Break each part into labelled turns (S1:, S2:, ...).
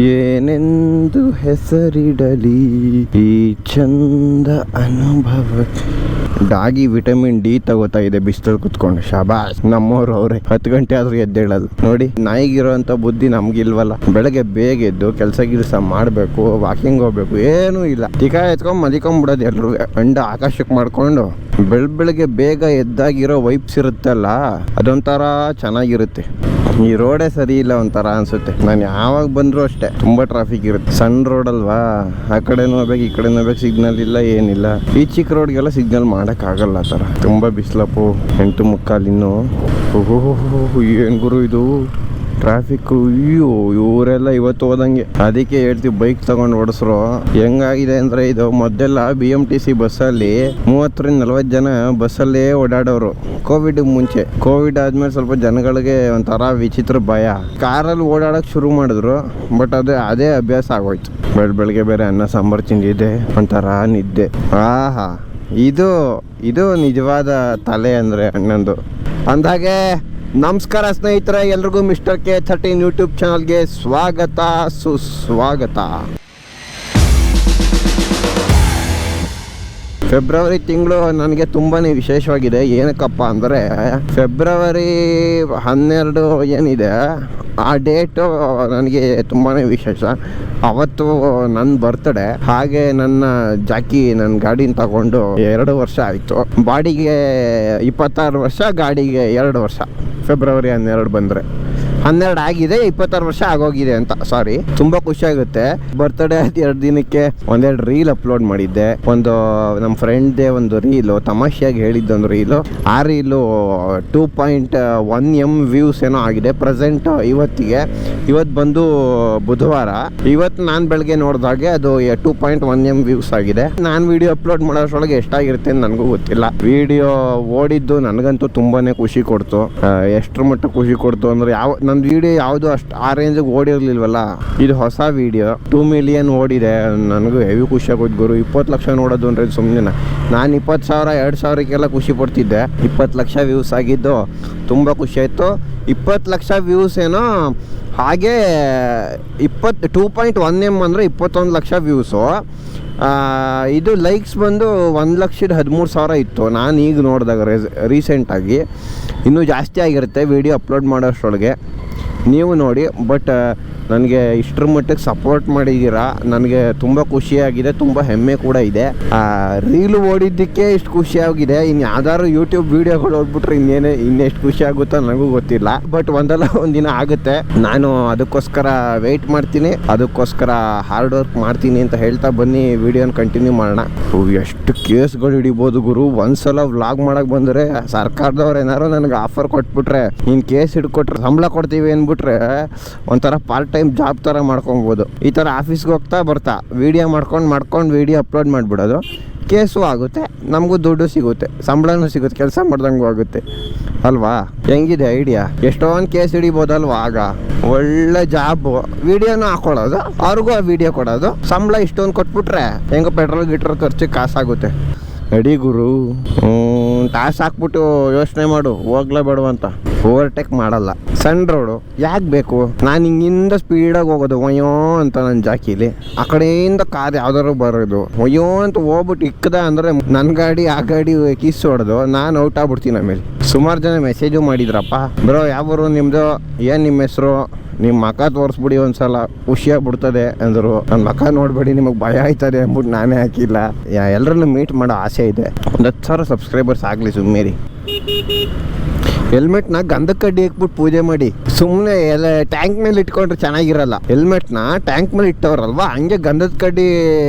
S1: ಏನೆಂದು ಹೆಸರಿಡಲಿ ಈ ಚಂದ ಅನುಭವ. ಡಾಗಿ ವಿಟಮಿನ್ ಡಿ ತಗೋತಾ ಇದೆ ಬಿಸಿಲು ಕುತ್ಕೊಂಡು. ಶಾಬಾಸ್, ನಮ್ಮವ್ರು ಅವ್ರೆ 10 ಗಂಟೆ ಆದ್ರೂ ಎದ್ದೇಳೋದು ನೋಡಿ. ನಾಯಿಗಿರೋಂಥ ಬುದ್ಧಿ ನಮ್ಗಿಲ್ವಲ್ಲ. ಬೆಳಗ್ಗೆ ಬೇಗ ಎದ್ದು ಕೆಲಸ ಮಾಡಬೇಕು, ವಾಕಿಂಗ್ ಹೋಗ್ಬೇಕು, ಏನೂ ಇಲ್ಲ. ಟಿಕಾ ಎತ್ಕೊಂಡ್ ಮಲಿಕೊಂಡ್ಬಿಡೋದು ಎಲ್ರು. ಅಂಡ ಆಕಾಶಕ್ಕೆ ಮಾಡ್ಕೊಂಡು ಬೆಳಗ್ಗೆ ಬೇಗ ಎದ್ದಾಗಿರೋ ವೈಬ್ಸ್ ಇರುತ್ತಲ್ಲ, ಅದೊಂಥರ ಚೆನ್ನಾಗಿರುತ್ತೆ. ಈ ರೋಡೇ ಸರಿ ಇಲ್ಲ ಒಂಥರ ಅನ್ಸುತ್ತೆ. ನಾನು ಯಾವಾಗ ಬಂದರೂ ಅಷ್ಟೇ ತುಂಬ ಟ್ರಾಫಿಕ್ ಇರುತ್ತೆ. ಸಣ್ಣ ರೋಡ್ ಅಲ್ವಾ, ಆ ಕಡೆನೂ ಹೋಗ್ಬೇಕು ಈ ಕಡೆನೂ ಹೋಗ್ಬೇಕು, ಸಿಗ್ನಲ್ ಇಲ್ಲ ಏನಿಲ್ಲ. ಈ ಚಿಕ್ಕ ರೋಡ್ಗೆಲ್ಲ ಸಿಗ್ನಲ್ ಮಾಡೋಕ್ಕಾಗಲ್ಲ ಆ ಥರ. ತುಂಬ ಬಿಸಿಲಪ್ಪು. 8:45 ಇನ್ನೂ. ಓಹೋ ಏನು ಗುರು ಇದು ಟ್ರಾಫಿಕ್ಕು. ಅಯ್ಯೋ ಇವರೆಲ್ಲ ಇವತ್ತು ಹೋದಂಗೆ. ಅದಕ್ಕೆ ಹೇಳ್ತೀವಿ ಬೈಕ್ ತಗೊಂಡು ಓಡಿಸ್ರು. ಹೆಂಗಾಗಿದೆ ಅಂದರೆ ಇದು ಮೊದಲೆಲ್ಲ BMTC ಬಸ್ಸಲ್ಲಿ 30-40 ಜನ ಬಸ್ಸಲ್ಲೇ ಓಡಾಡೋರು ಕೋವಿಡ್ ಮುಂಚೆ. ಕೋವಿಡ್ ಆದ್ಮೇಲೆ ಸ್ವಲ್ಪ ಜನಗಳಿಗೆ ಒಂಥರ ವಿಚಿತ್ರ ಭಯ. ಕಾರಲ್ಲಿ ಓಡಾಡೋಕೆ ಶುರು ಮಾಡಿದ್ರು. ಬಟ್ ಅದೇ ಅಭ್ಯಾಸ ಆಗೋಯ್ತು. ಬೆಳಗ್ಗೆ ಬೇರೆ ಅನ್ನ ಸಾಂಬಾರು ತಿಂದಿದ್ದೆ, ಒಂಥರ ನಿದ್ದೆ. ಆಹಾ, ಇದು ನಿಜವಾದ ತಲೆ ಅಂದರೆ ಅಣ್ಣಂದು. ಅಂದಾಗೆ ನಮಸ್ಕಾರ ಸ್ನೇಹಿತರೆ, ಎಲ್ರಿಗೂ ಮಿಸ್ಟರ್ K13 ಯೂಟ್ಯೂಬ್ ಚಾನಲ್ಗೆ ಸ್ವಾಗತ ಸುಸ್ವಾಗತ. ಫೆಬ್ರವರಿ ತಿಂಗಳು ನನಗೆ ತುಂಬಾ ವಿಶೇಷವಾಗಿದೆ. ಏನಕ್ಕಪ್ಪ ಅಂದರೆ ಫೆಬ್ರವರಿ 12 ಏನಿದೆ ಆ ಡೇಟು ನನಗೆ ತುಂಬಾ ವಿಶೇಷ. ಅವತ್ತು ನನ್ನ ಬರ್ತ್ಡೇ. ಹಾಗೆ ನನ್ನ ಜಾಕಿ ನನ್ನ ಗಾಡಿನ ತಗೊಂಡು 2 ವರ್ಷ ಆಯಿತು. ಬಾಡಿಗೆ 26 ವರ್ಷ, ಗಾಡಿಗೆ 2 ವರ್ಷ. ಫೆಬ್ರವರಿ 12 ಬಂದರೆ 12 ಆಗಿದೆ, 26 ವರ್ಷ ಆಗೋಗಿದೆ ಅಂತ. ಸಾರಿ, ತುಂಬ ಖುಷಿಯಾಗುತ್ತೆ. ಬರ್ತ್ಡೇ 2 ದಿನಕ್ಕೆ ಒಂದೆರಡು ರೀಲ್ ಅಪ್ಲೋಡ್ ಮಾಡಿದ್ದೆ. ಒಂದು ನಮ್ಮ ಫ್ರೆಂಡ್ದೇ ಒಂದು ರೀಲು, ತಮಾಷೆಯಾಗಿ ಹೇಳಿದ್ದೊಂದು ರೀಲು. ಆ ರೀಲು 2.1 M ವ್ಯೂಸ್ ಏನೋ ಆಗಿದೆ ಪ್ರೆಸೆಂಟ್ ಇವತ್ತಿಗೆ. ಇವತ್ತು ಬಂದು ಬುಧವಾರ. ಇವತ್ತು ನಾನು ಬೆಳಗ್ಗೆ ನೋಡಿದಾಗೆ ಅದು 2.1 M ವ್ಯೂಸ್ ಆಗಿದೆ. ನಾನು ವಿಡಿಯೋ ಅಪ್ಲೋಡ್ ಮಾಡೋಷ್ಟರೊಳಗೆ ಎಷ್ಟಾಗಿರುತ್ತೆ ಅಂತ ನನಗೂ ಗೊತ್ತಿಲ್ಲ. ವಿಡಿಯೋ ಓಡಿದ್ದು ನನಗಂತೂ ತುಂಬಾ ಖುಷಿ ಕೊಡ್ತು. ಎಷ್ಟರ ಮಟ್ಟ ಖುಷಿ ಕೊಡ್ತು ಅಂದರೆ ನನ್ನ ವಿಡಿಯೋ ಯಾವುದು ಅಷ್ಟು ಆ ರೇಂಜಿಗೆ ಓಡಿರ್ಲಿಲ್ವಲ್ಲ. ಇದು ಹೊಸ ವಿಡಿಯೋ 2 ಮಿಲಿಯನ್ ಓಡಿದೆ. ನನಗೂ ಹೆವಿ ಖುಷಿ ಆಗೋದು ಗುರು. 20 ಲಕ್ಷ ನೋಡೋದು ಅಂದರೆ ಸುಮ್ಮನೆ. ನಾನು 20,000 2,000ಕ್ಕೆಲ್ಲ ಖುಷಿ ಪಡ್ತಿದ್ದೆ. 20 ಲಕ್ಷ ವ್ಯೂಸ್ ಆಗಿದ್ದು ತುಂಬ ಖುಷಿ ಆಯಿತು. 20 ಲಕ್ಷ ವ್ಯೂಸ್ ಏನೋ. ಹಾಗೆ 2.1 M ಅಂದರೆ 21 ಲಕ್ಷ ವ್ಯೂಸು. ಇದು ಲೈಕ್ಸ್ ಬಂದು 1,13,000 ಇತ್ತು ನಾನು ಈಗ ನೋಡಿದಾಗ ರೀಸೆಂಟಾಗಿ. ಇನ್ನೂ ಜಾಸ್ತಿ ಆಗಿರುತ್ತೆ ವಿಡಿಯೋ ಅಪ್ಲೋಡ್ ಮಾಡೋಷ್ಟರೊಳಗೆ. ನೀವು ನೋಡಿ. ಬಟ್ ನನಗೆ ಇಷ್ಟರ ಮಟ್ಟಿಗೆ ಸಪೋರ್ಟ್ ಮಾಡಿದ್ದೀರಾ, ನನಗೆ ತುಂಬ ಖುಷಿಯಾಗಿದೆ, ತುಂಬ ಹೆಮ್ಮೆ ಕೂಡ ಇದೆ. ರೀಲು ಓಡಿದ್ದಕ್ಕೆ ಇಷ್ಟು ಖುಷಿಯಾಗಿದೆ. ಇನ್ನು ಯಾವ್ದಾದ್ರು ಯೂಟ್ಯೂಬ್ ವೀಡಿಯೋಗಳು ಓಡ್ಬಿಟ್ರೆ ಇನ್ನೆಷ್ಟು ಖುಷಿ ಆಗುತ್ತೋ ನನಗೂ ಗೊತ್ತಿಲ್ಲ. ಬಟ್ ಒಂದಲ್ಲ ಒಂದಿನ ಆಗುತ್ತೆ. ನಾನು ಅದಕ್ಕೋಸ್ಕರ ವೆಯ್ಟ್ ಮಾಡ್ತೀನಿ, ಅದಕ್ಕೋಸ್ಕರ ಹಾರ್ಡ್ ವರ್ಕ್ ಮಾಡ್ತೀನಿ ಅಂತ ಹೇಳ್ತಾ ಬನ್ನಿ ವಿಡಿಯೋನ ಕಂಟಿನ್ಯೂ ಮಾಡೋಣ. ಎಷ್ಟು ಕೇಸ್ಗಳು ಹಿಡಿಬೋದು ಗುರು. ಒಂದ್ಸಲ ವ್ಲಾಗ್ ಮಾಡಕ್ಕೆ ಬಂದರೆ ಸರ್ಕಾರದವ್ರು ಏನಾರು ನನಗೆ ಆಫರ್ ಕೊಟ್ಬಿಟ್ರೆ, ನೀನು ಕೇಸ್ ಹಿಡ್ಕೊಟ್ರೆ ಸಂಬಳ ಕೊಡ್ತೀವಿ ಅಂದ್ಬಿಟ್ರೆ ಒಂಥರ ಪಾರ್ಟ್ ಟೈಮ್ ಜಾಬ್ ಥರ ಮಾಡ್ಕೊಬೋದು. ಈ ಥರ ಆಫೀಸ್ಗೆ ಹೋಗ್ತಾ ಬರ್ತಾ ವೀಡಿಯೋ ಮಾಡ್ಕೊಂಡು ವೀಡಿಯೋ ಅಪ್ಲೋಡ್ ಮಾಡಿಬಿಡೋದು. ಕೇಸು ಆಗುತ್ತೆ, ನಮಗೂ ದುಡ್ಡು ಸಿಗುತ್ತೆ, ಸಂಬಳನೂ ಸಿಗುತ್ತೆ, ಕೆಲಸ ಮಾಡ್ದಂಗೂ ಆಗುತ್ತೆ ಅಲ್ವಾ. ಹೆಂಗಿದೆ ಐಡಿಯಾ? ಎಷ್ಟೊಂದು ಕೇಸ್ ಹಿಡಿಬೋದಲ್ವಾ. ಆಗ ಒಳ್ಳೆ ಜಾಬು. ವೀಡಿಯೋನೂ ಹಾಕೊಳ್ಳೋದು, ಅವ್ರಿಗೂ ಆ ವೀಡಿಯೋ ಕೊಡೋದು, ಸಂಬಳ ಇಷ್ಟೊಂದು ಕೊಟ್ಬಿಟ್ರೆ ಹೆಂಗೋ ಪೆಟ್ರೋಲ್ ಖರ್ಚಿಗೆ ಕಾಸಾಗುತ್ತೆ. ಅಡಿ ಗುರು. ಟಾಸ್ ಹಾಕ್ಬಿಟ್ಟು ಯೋಚನೆ ಮಾಡು ಹೋಗ್ಲೇಬೇಡ ಅಂತ. ಓವರ್ಟೇಕ್ ಮಾಡಲ್ಲ. ಸಣ್ಣ ರೋಡು ಯಾಕೆ ಬೇಕು? ನಾನು ಹಿಂಗಿಂದ ಸ್ಪೀಡಾಗಿ ಹೋಗೋದು ಒಯ್ಯೋ ಅಂತ ನನ್ನ ಜಾಕಿಲಿ. ಆ ಕಡೆಯಿಂದ ಕಾರ್ ಯಾವ್ದಾದ್ರು ಬರೋದು ಒಯ್ಯೋ ಅಂತ ಹೋಗ್ಬಿಟ್ಟು ಇಕ್ಕದ ಅಂದರೆ ನನ್ನ ಗಾಡಿ ಆ ಗಾಡಿ ಕಿಸ್ ಹೊಡೆದು ನಾನು ಔಟ್ ಆಗ್ಬಿಡ್ತೀನಿ. ಆಮೇಲೆ ಸುಮಾರು ಜನ ಮೆಸೇಜು ಮಾಡಿದ್ರಪ್ಪ, ಬ್ರೋ ಯಾವರು ನಿಮ್ಮದು, ಏನು ನಿಮ್ಮ ಹೆಸರು, ನಿಮ್ಮ ಮಕ ತೋರಿಸ್ಬಿಡಿ ಒಂದ್ಸಲ ಖುಷಿಯಾಗ್ಬಿಡ್ತದೆ ಅಂದರು. ನನ್ನ ಮಕ ನೋಡ್ಬೇಡಿ ನಿಮಗೆ ಭಯ ಆಯ್ತದೆ ಅಂದ್ಬಿಟ್ಟು ನಾನೇ ಹಾಕಿಲ್ಲ. ಎಲ್ಲರನ್ನು ಮೀಟ್ ಮಾಡೋ ಆಸೆ ಇದೆ. 10,000 ಸಬ್ಸ್ಕ್ರೈಬರ್ಸ್ ಆಗಲಿ ಸುಮ್ಮನೆ. ಹೆಲ್ಮೆಟ್ನ ಗಂಧದ ಕಡ್ಡಿ ಹಾಕ್ಬಿಟ್ಟು ಪೂಜೆ ಮಾಡಿ. ಸುಮ್ಮನೆ ಎಲ್ಲ ಟ್ಯಾಂಕ್ ಮೇಲೆ ಇಟ್ಕೊಂಡ್ರೆ ಚೆನ್ನಾಗಿರಲ್ಲ. ಹೆಲ್ಮೆಟ್ನ ಟ್ಯಾಂಕ್ ಮೇಲೆ ಇಟ್ಟವ್ರಲ್ವಾ, ಹಂಗೆ ಗಂಧದ ಕಡ್ಡಿ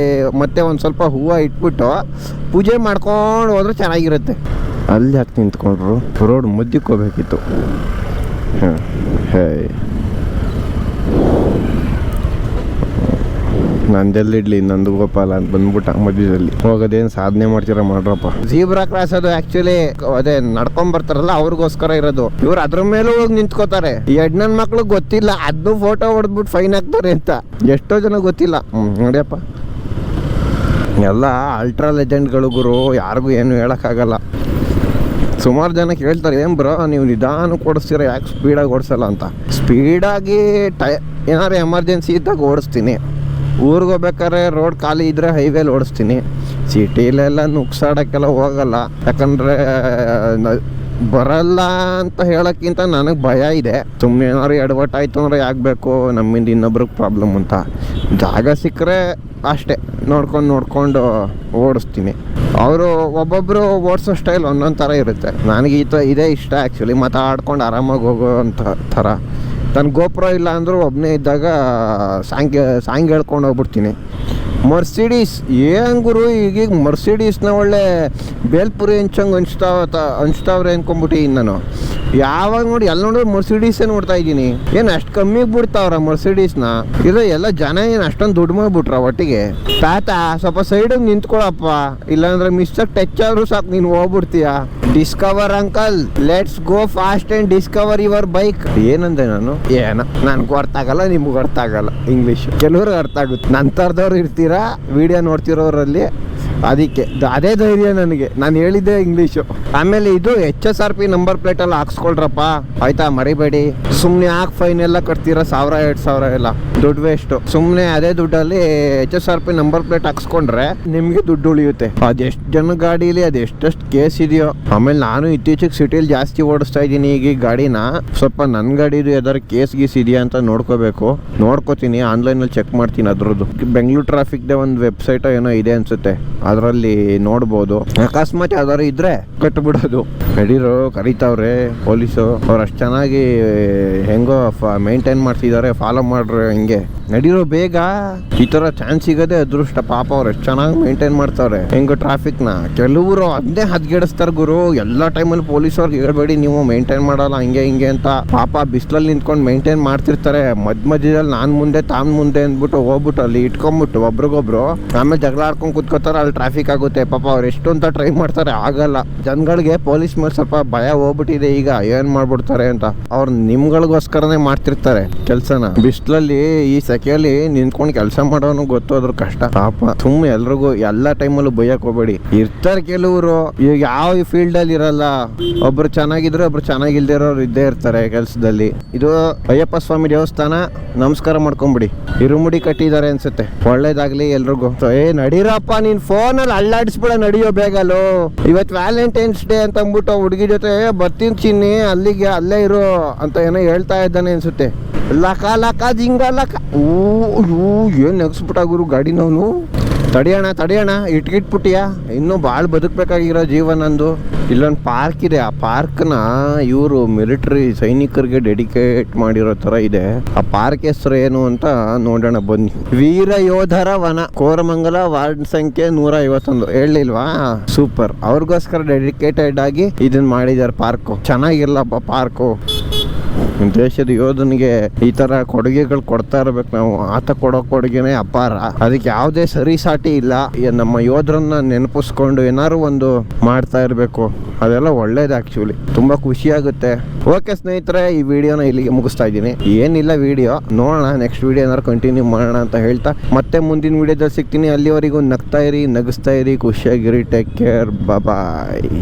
S1: ಮತ್ತೆ ಒಂದು ಸ್ವಲ್ಪ ಹೂವು ಇಟ್ಬಿಟ್ಟು ಪೂಜೆ ಮಾಡ್ಕೊಂಡು ಹೋದ್ರೆ ಚೆನ್ನಾಗಿರುತ್ತೆ. ಅಲ್ಲಿ ಯಾಕೆ ನಿಂತ್ಕೊಂಡ್ರು? ರೋಡ್ ಮುದ್ದಕ್ಕೆ ಹೋಗ್ಬೇಕಿತ್ತು. ನಂದೆಲ್ಲಿಡ್ಲಿ ನಂದು ಗೋಪಾಲ ಅಂತ ಬಂದ್ಬಿಟ್ಟ ಮಧ್ಯದಲ್ಲಿ. ಹೋಗೋದೇನು ಸಾಧನೆ ಮಾಡ್ತೀರ ಮಾಡ್ರಪ್ಪ. ಜೀಬ್ರಾ ಕ್ರಾಸ್ ಅದು ಆಕ್ಚುಲಿ ಅದೇ ನಡ್ಕೊಂಡ್ ಬರ್ತಾರಲ್ಲ ಅವ್ರಿಗೋಸ್ಕರ ಇರೋದು. ಇವ್ರು ಅದ್ರ ಮೇಲೂ ಹೋಗಿ ನಿಂತ್ಕೋತಾರೆ. ಈ ಹೆಣ್ಣನ್ ಮಕ್ಳು ಗೊತ್ತಿಲ್ಲ, ಅದನ್ನು ಫೋಟೋ ಹೊಡೆದ್ಬಿಟ್ಟು ಫೈನ್ ಹಾಕ್ತಾರೆ ಅಂತ ಎಷ್ಟೋ ಜನ ಗೊತ್ತಿಲ್ಲ. ನೋಡಿಯಪ್ಪ, ಎಲ್ಲ ಅಲ್ಟ್ರಾ ಲೆಜೆಂಡ್ಗಳು ಗುರು. ಯಾರಿಗೂ ಏನು ಹೇಳೋಕ್ಕಾಗಲ್ಲ. ಸುಮಾರು ಜನ ಕೇಳ್ತಾರೆ, ಏನು ಬ್ರೋ ನೀವು ನಿಧಾನ ಓಡಿಸ್ತೀರ, ಯಾಕೆ ಸ್ಪೀಡಾಗಿ ಓಡಿಸಲ್ಲ ಅಂತ. ಸ್ಪೀಡಾಗಿ ಏನಾದ್ರು ಎಮರ್ಜೆನ್ಸಿ ಇದ್ದಾಗ ಓಡಿಸ್ತೀನಿ. ಊರಿಗೆ ಹೋಗ್ಬೇಕಾದ್ರೆ ರೋಡ್ ಖಾಲಿ ಇದ್ದರೆ ಹೈವೇಲಿ ಓಡಿಸ್ತೀನಿ. ಸಿಟಿಲೆಲ್ಲ ನುಗ್ಸಾಡೋಕ್ಕೆಲ್ಲ ಹೋಗಲ್ಲ, ಯಾಕಂದರೆ ಬರಲ್ಲ ಅಂತ ಹೇಳೋಕ್ಕಿಂತ ನನಗೆ ಭಯ ಇದೆ. ಸುಮ್ಮನೆ ಏನಾದ್ರು ಎಡವಟ್ಟಾಯ್ತು ಅಂದರೆ ಯಾಕೆ ಬೇಕು ನಮ್ಮಿಂದ ಇನ್ನೊಬ್ರಿಗೆ ಪ್ರಾಬ್ಲಮ್ ಅಂತ. ಜಾಗ ಸಿಕ್ಕರೆ ಅಷ್ಟೇ ನೋಡ್ಕೊಂಡು ಓಡಿಸ್ತೀನಿ. ಅವರು ಒಬ್ಬೊಬ್ಬರು ಓಡಿಸೋ ಸ್ಟೈಲ್ ಒಂದೊಂದು ಥರ ಇರುತ್ತೆ. ನನಗೆ ಇದೇ ಇಷ್ಟ ಆ್ಯಕ್ಚುಲಿ, ಮಾತಾಡ್ಕೊಂಡು ಆರಾಮಾಗಿ ಹೋಗೋ ಅಂಥ ಥರ. ನನ್ನ ಗೋಪ್ರೋ ಇಲ್ಲ ಅಂದರೂ ಒಬ್ಬನೇ ಇದ್ದಾಗ ಸಾಂಗ್ ಹೇಳ್ಕೊಂಡು ಹೋಗ್ಬಿಡ್ತೀನಿ. ಮರ್ಸಿಡೀಸ್ ಏನು ಗುರು, ಈಗೀಗ ಮರ್ಸಿಡೀಸ್ನ ಒಳ್ಳೆ ಬೇಲ್ಪುರಿ ಹಂಚಂಗೆ ಹಂಚ್ತಾವ್ರೆ ಅಂದ್ಕೊಂಬಿಟ್ಟು ನಾನು. ಯಾವಾಗ ನೋಡಿ ಎಲ್ಲ ನೋಡಿದ್ರೆ ಮರ್ಸಿಡೀಸೇ ನೋಡ್ತಾ ಇದ್ದೀನಿ. ಏನು ಅಷ್ಟು ಕಮ್ಮಿಗೆ ಬಿಡ್ತಾವ್ರ ಮರ್ಸಿಡೀಸ್ನ? ಇದು ಎಲ್ಲ ಜನ ಏನು ಅಷ್ಟೊಂದು ದುಡ್ಡು ಮಾಡಿಬಿಟ್ರ ಒಟ್ಟಿಗೆ? ತಾತ ಸ್ವಲ್ಪ ಸೈಡಿಗೆ ನಿಂತ್ಕೊಳಪ್ಪ, ಇಲ್ಲಾಂದ್ರೆ ಮಿಸ್ಟೇಕ್ ಟಚ್ ಆದ್ರೂ ಸಾಕು ನೀನು ಹೋಗ್ಬಿಡ್ತೀಯ. Discover uncle, let's go fast and discover your bike. ಏನಂದೆ ನಾನು? ನನಗೂ ಅರ್ಥ ಆಗಲ್ಲ, ನಿಮ್ಗೂ ಅರ್ಥ ಆಗಲ್ಲ ಇಂಗ್ಲೀಷ್. ಕೆಲವ್ರಿಗೆ ಅರ್ಥ ಆಗುತ್ತೆ. ನಂತರದವ್ರು ಇರ್ತೀರಾ ವಿಡಿಯೋ ನೋಡ್ತಿರೋರಲ್ಲಿ, ಅದಕ್ಕೆ ಅದೇ ಧೈರ್ಯ ನನಗೆ. ನಾನು ಹೇಳಿದ್ದೆ ಇಂಗ್ಲೀಷು. ಆಮೇಲೆ ಇದು HSRP ನಂಬರ್ ಪ್ಲೇಟಲ್ಲಿ ಹಾಕ್ಸ್ಕೊಳ್ರಪ್ಪ ಆಯ್ತಾ, ಮರಿಬೇಡಿ. ಸುಮ್ಮನೆ ಯಾಕೆ ಫೈನ್ ಎಲ್ಲ ಕಟ್ತೀರಾ, 1000-2000 ಎಲ್ಲ ದುಡ್ಡು ವೇಸ್ಟು. ಸುಮ್ಮನೆ ಅದೇ ದುಡ್ಡಲ್ಲಿ HSRP ನಂಬರ್ ಪ್ಲೇಟ್ ಹಾಕ್ಸ್ಕೊಂಡ್ರೆ ನಿಮಗೆ ದುಡ್ಡು ಉಳಿಯುತ್ತೆ. ಅದೆಷ್ಟು ಜನ ಗಾಡೀಲಿ ಅದೆಷ್ಟೆಷ್ಟು ಕೇಸ್ ಇದೆಯೋ. ಆಮೇಲೆ ನಾನು ಇತ್ತೀಚೆಗೆ ಸಿಟಿಲಿ ಜಾಸ್ತಿ ಓಡಿಸ್ತಾ ಇದ್ದೀನಿ ಈಗ ಈ ಗಾಡಿನ. ಸ್ವಲ್ಪ ನನ್ನ ಗಾಡಿದು ಯಾವ್ದಾರು ಕೇಸ್ ಗೀಸ್ ಇದೆಯಾ ಅಂತ ನೋಡ್ಕೋತೀನಿ. ಆನ್ಲೈನಲ್ಲಿ ಚೆಕ್ ಮಾಡ್ತೀನಿ ಅದ್ರದ್ದು. ಬೆಂಗಳೂರು ಟ್ರಾಫಿಕ್ದೇ ಒಂದು ವೆಬ್ಸೈಟ್ ಏನೋ ಇದೆ ಅನ್ಸುತ್ತೆ, ಅದರಲ್ಲಿ ನೋಡ್ಬೋದು. ಅಕಸ್ಮಾತ್ ಯಾವ್ದಾರು ಇದ್ರೆ ಕಟ್ಬಿಡೋದು. ನಡೀರೋ ಕರೀತಾವ್ರೆ ಪೊಲೀಸು, ಅವ್ರು ಅಷ್ಟು ಚೆನ್ನಾಗಿ ಹೆಂಗೋ ಮೇಂಟೈನ್ ಮಾಡ್ತಿದ್ದಾರೆ, ಫಾಲೋ ಮಾಡ್ರೆ ಹಿಂಗೆ ನಡೀರೋ ಬೇಗ. ಈ ಥರ ಚಾನ್ಸ್ ಸಿಗೋದೇ ಅದೃಷ್ಟ. ಪಾಪ ಅವ್ರು ಎಷ್ಟು ಚೆನ್ನಾಗಿ ಮೇಂಟೈನ್ ಮಾಡ್ತಾವ್ರೆ ಹೆಂಗೋ ಟ್ರಾಫಿಕ್ನ. ಕೆಲವರು ಅದನ್ನೇ ಹದ್ಗೆಡಿಸ್ತಾರೆ ಗುರು. ಎಲ್ಲ ಟೈಮಲ್ಲಿ ಪೊಲೀಸವ್ರಿಗೆ ಹೇಳ್ಬೇಡಿ ನೀವು ಮೇಂಟೈನ್ ಮಾಡಲ್ಲ ಹಿಂಗೆ ಅಂತ. ಪಾಪ ಬಿಸಿಲಲ್ಲಿ ನಿಂತ್ಕೊಂಡು ಮೇಂಟೈನ್ ಮಾಡ್ತಿರ್ತಾರೆ. ಮಧ್ಯದಲ್ಲಿ ನಾನು ಮುಂದೆ ತಾನು ಮುಂದೆ ಅಂದ್ಬಿಟ್ಟು ಹೋಗ್ಬಿಟ್ಟು ಅಲ್ಲಿ ಇಟ್ಕೊಂಡ್ಬಿಟ್ಟು ಒಬ್ರಿಗೊಬ್ರು ಆಮೇಲೆ ಜಗಳ ಆಡ್ಕೊಂಡು ಕುತ್ಕೋತಾರೆ. ಅಲ್ಲಿ ಟ್ರಾಫಿಕ್ ಆಗುತ್ತೆ. ಪಾಪ ಅವ್ರು ಎಷ್ಟು ಅಂತ ಟ್ರೈ ಮಾಡ್ತಾರೆ, ಆಗಲ್ಲ. ಜನಗಳಿಗೆ ಪೊಲೀಸ್ ಮೇಲೆ ಸ್ವಲ್ಪ ಭಯ ಹೋಗ್ಬಿಟ್ಟಿದೆ ಈಗ, ಏನ್ ಮಾಡ್ಬಿಡ್ತಾರೆ ಅಂತ. ಅವ್ರು ನಿಮ್ಗಳಿಗೋಸ್ಕರನೇ ಮಾಡ್ತಿರ್ತಾರೆ ಕೆಲಸನ. ಬಿಸಿಲಲ್ಲಿ ಈ ಸೆಕೆಯಲ್ಲಿ ನಿಂತ್ಕೊಂಡು ಕೆಲಸ ಮಾಡೋನು ಗೊತ್ತು ಅದ್ರ ಕಷ್ಟ. ಪಾಪ ಸುಮ್ಮನೆ ಎಲ್ರಿಗೂ ಎಲ್ಲ ಟೈಮಲ್ಲೂ ಬೈಯಕ್ ಹೋಗ್ಬೇಡಿ. ಇರ್ತಾರೆ ಕೆಲವರು, ಈಗ ಯಾವ ಫೀಲ್ಡ್ ಅಲ್ಲಿ ಇರಲ್ಲ. ಒಬ್ರು ಚೆನ್ನಾಗಿದ್ರೆ ಒಬ್ರು ಚೆನ್ನಾಗಿಲ್ದಿರೋರು ಇದ್ದೇ ಇರ್ತಾರೆ ಕೆಲಸದಲ್ಲಿ. ಇದು ಅಯ್ಯಪ್ಪ ಸ್ವಾಮಿ ದೇವಸ್ಥಾನ, ನಮಸ್ಕಾರ ಮಾಡ್ಕೊಂಬಿಡಿ. ಇರುಮುಡಿ ಕಟ್ಟಿದ್ದಾರೆ ಅನ್ಸುತ್ತೆ. ಒಳ್ಳೇದಾಗ್ಲಿ ಎಲ್ರಿಗೂ. ನಡೀರಪ್ಪ, ನೀನ್ ಫೋನಲ್ಲಿ ಅಲ್ಲಾಡಿಸ್ಬಿಡ, ನಡಿಯೋ ಬೇಗಲು. ಇವತ್ತು ವ್ಯಾಲೆಂಟೈನ್ಸ್ ಡೇ ಅಂತ ಅಂದ್ಬಿಟ್ಟು ಹುಡುಗಿ ಜೊತೆ ಬರ್ತೀನಿ ಚಿನ್ನಿ, ಅಲ್ಲೇ ಇರೋ ಅಂತ ಏನೋ ಹೇಳ್ತಾ ಇದ್ದಾನೆ ಅನ್ಸುತ್ತೆ. ಲಕ ಜಿಂಗ ಲಕ. ಏನ್ ನೆಗ್ಸ್ಬಿಟ್ಟ ಗುರು ಗಾಡಿನವನು. ತಡಿಯೋಣ ಇಟ್ಬಿಟ್ಟಿಯಾ, ಇನ್ನೂ ಭಾಳ ಬದುಕಬೇಕಾಗಿರೋ ಜೀವನಂದು. ಇಲ್ಲೊಂದು ಪಾರ್ಕ್ ಇದೆ. ಆ ಪಾರ್ಕ್ನ ಇವರು ಮಿಲಿಟರಿ ಸೈನಿಕರಿಗೆ ಡೆಡಿಕೇಟ್ ಮಾಡಿರೋ ಥರ ಇದೆ. ಆ ಪಾರ್ಕ್ ಹೆಸರು ಏನು ಅಂತ ನೋಡೋಣ ಬನ್ನಿ. ವೀರ ಯೋಧರ ವನ, ಕೋರಮಂಗಲ, ವಾರ್ಡ್ ಸಂಖ್ಯೆ 151. ಹೇಳಿಲ್ವಾ? ಸೂಪರ್. ಅವ್ರಿಗೋಸ್ಕರ ಡೆಡಿಕೇಟೆಡ್ ಆಗಿ ಇದನ್ನ ಮಾಡಿದ್ದಾರೆ ಪಾರ್ಕು. ಚೆನ್ನಾಗಿರ್ಲಪ್ಪ ಪಾರ್ಕು. ದೇಶದ ಯೋಧನಿಗೆ ಈ ತರ ಕೊಡುಗೆಗಳು ಕೊಡ್ತಾ ಇರ್ಬೇಕು ನಾವು. ಆತ ಕೊಡೋ ಕೊಡುಗೆನೆ ಅಪಾರ. ಅದಕ್ಕೆ ಯಾವುದೇ ಸರಿಸಾಟಿ ಇಲ್ಲ. ನಮ್ಮ ಯೋಧರನ್ನ ನೆನಪಿಸ್ಕೊಂಡು ಏನಾದ್ರು ಒಂದು ಮಾಡ್ತಾ ಇರಬೇಕು. ಅದೆಲ್ಲ ಒಳ್ಳೇದು ಆಕ್ಚುಲಿ. ತುಂಬಾ ಖುಷಿ ಆಗುತ್ತೆ. ಓಕೆ ಸ್ನೇಹಿತರೆ, ಈ ವಿಡಿಯೋನ ಇಲ್ಲಿಗೆ ಮುಗಿಸ್ತಾ ಇದ್ದೀನಿ. ಏನಿಲ್ಲ ವಿಡಿಯೋ, ನೋಡೋಣ ನೆಕ್ಸ್ಟ್ ವಿಡಿಯೋ ಏನಾದ್ರು ಕಂಟಿನ್ಯೂ ಮಾಡೋಣ ಅಂತ ಹೇಳ್ತಾ ಮತ್ತೆ ಮುಂದಿನ ವಿಡಿಯೋದಲ್ಲಿ ಸಿಗ್ತೀನಿ. ಅಲ್ಲಿವರೆಗೂ ನಗ್ತಾ ಇರಿ, ನಗಿಸ್ತಾ ಇರಿ, ಖುಷಿಯಾಗಿರಿ. ಟೇಕ್ ಕೇರ್, ಬಾಯ್.